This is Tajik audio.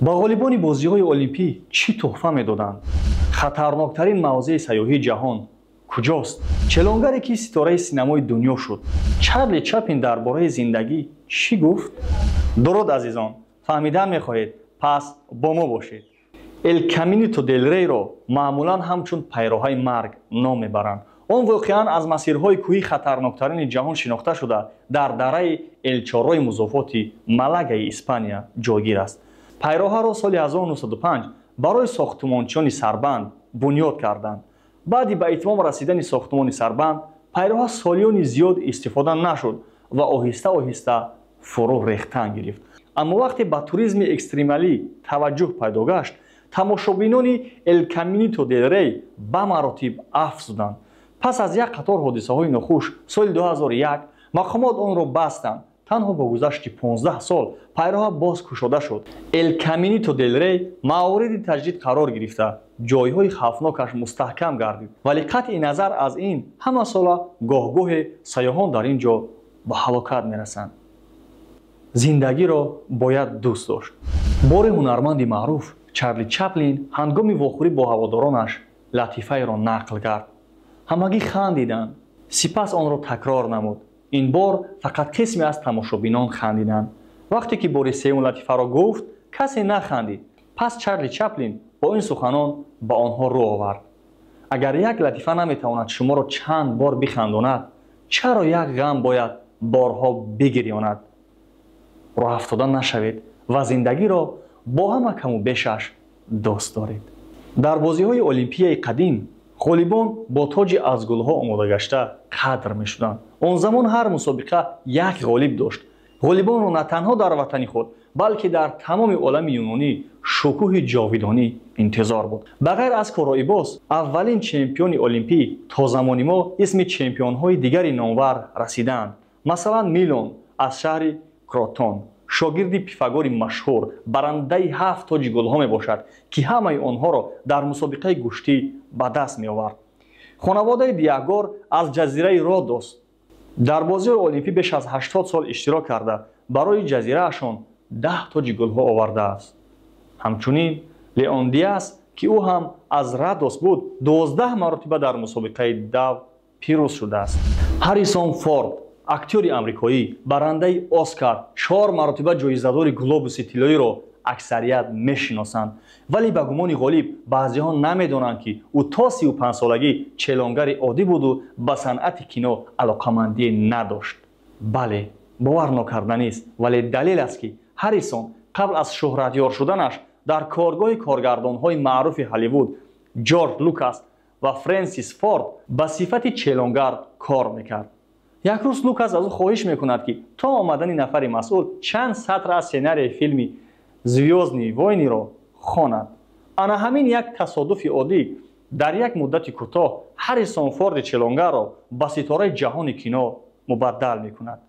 ба ғолибони бозиҳои олимпӣ чӣ тӯҳфа медоданд? хатарноктарин мавзеъи сайёҳии ҷаҳон куҷост? челонгаре ки ситораи синамои дунё шуд, Чарли Чаплин дар бораи зиндагӣ чӣ гуфт? Дуруд азизон, фаҳмидан мехоҳед? Пас бо мо бошед. Эл Каминито дель Рейро маъмулан ҳамчун пайроҳаи марг ном мебаранд. Он воқеан аз масирҳои кӯҳии хатарноктарини ҷаҳон шинохта шуда, дар дараи Элчоррои музофоти Малагаи Испания ҷойгир аст. пайроҳаро соли 1905 барои сохтмончиёни сарбанд бунёд карданд. баъди ба итмом расидани сохтмони сарбанд, пайроҳа солиёни зиёд истифода нашуд ва оҳиста оҳиста фурӯ рехтан гирифт. аммо вақте ба туризми экстремалӣ таваҷҷӯҳ пайдо гашт, тамошобинони Эл Каминито дель Рей ба маротиб афзуданд. пас аз як қатор ҳодисаҳои нохуш соли 2001 мақомот онро бастанд. танҳо бо гузашти 15 сол пайроҳа боз кушода шуд. Эл Каминито дель Рей мавриди таҷдид қарор гирифта, ҷойҳои хавфнокаш мустаҳкам гардид, вале қатъи назар аз ин ҳамасола гоҳ-гоҳе сайёҳон дар ин ҷо ба ҳалокат мерасанд. зиндагиро бояд дӯст дошт. бори ҳунарманди маъруф Чарли Чаплин ҳангоми вохӯрӣ бо ҳаводоронаш латифаеро нақл кард. ҳамагӣ хандиданд, сипас онро такрор намуд. ин бор фақат қисме аз тамошобинон хандиданд. вақте ки бори сеюм латифаро гуфт, касе нахандид. пас Чарли Чаплин бо ин суханон ба онҳо рӯ овард. агар як латифа наметавонад шуморо чанд бор бихандонад, чаро як ғам бояд борҳо бигирёнад? роҳафтода нашавед ва зиндагиро бо ҳама каму бешаш дӯст доред. дар бозиҳои олимпияи қадим ғолибон бо тоҷи аз гулҳо омодагашта қадр мешуданд. он замон ҳар мусобиқа як ғолиб дошт. ғолибонро на танҳо дар ватани худ, балки дар тамоми олами юнонӣ шукӯҳи ҷовидонӣ интизор буд. ба ғайр аз короибос, аввалин чемпиони олимпӣ то замони мо исми чемпионҳои дигари номвар расиданд. масалан Милон аз шаҳри Кротон, шогирди Пифагори машҳур, барандаи 7 тоҷи гулҳо мебошад, ки ҳамаи онҳоро дар мусобиқаи гӯштӣ ба даст меовард. хонаводаи Диагор аз ҷазираи Родос дар бозиҳои олимпӣ беш аз 80 сол иштирок карда, барои ҷазираашон 10 тоҷи гулҳо овардааст. ҳамчунин Леон Диас, ки ӯ ҳам аз Родос буд, 12 маротиба дар мусобиқаи дав пирӯз шудааст. Ҳаррисон Форд, актёри амрикоӣ, барандаи Оскар, 4 маротиба ҷоизадори Глобуси тиллоиро аксарият мешиносанд, вале ба гумони ғолиб баъзеҳо намедонанд, ки ӯ то 35 солагӣ челонгари оддӣ буду ба санъати кино алоқамандие надошт. бале, бовар нокарданист, вале далел аст, ки Ҳаррисон қабл аз шӯҳратёр шуданаш дар коргоҳи коргардонҳои маъруфи Ҳолливуд Ҷорҷ Лукас ва Фрэнсис Форд ба сифати челонгар кор мекард. як рӯз Лукас аз ӯ хоҳиш мекунад, ки то омадани нафари масъул чанд сатр аз сценарияи филми «Звёздные войны»ро хонад. ана ҳамин як тасодуфи оддӣ дар як муддати кӯтоҳ Ҳаррисон Форди челонгарро ба ситораи ҷаҳони кино мубаддал мекунад.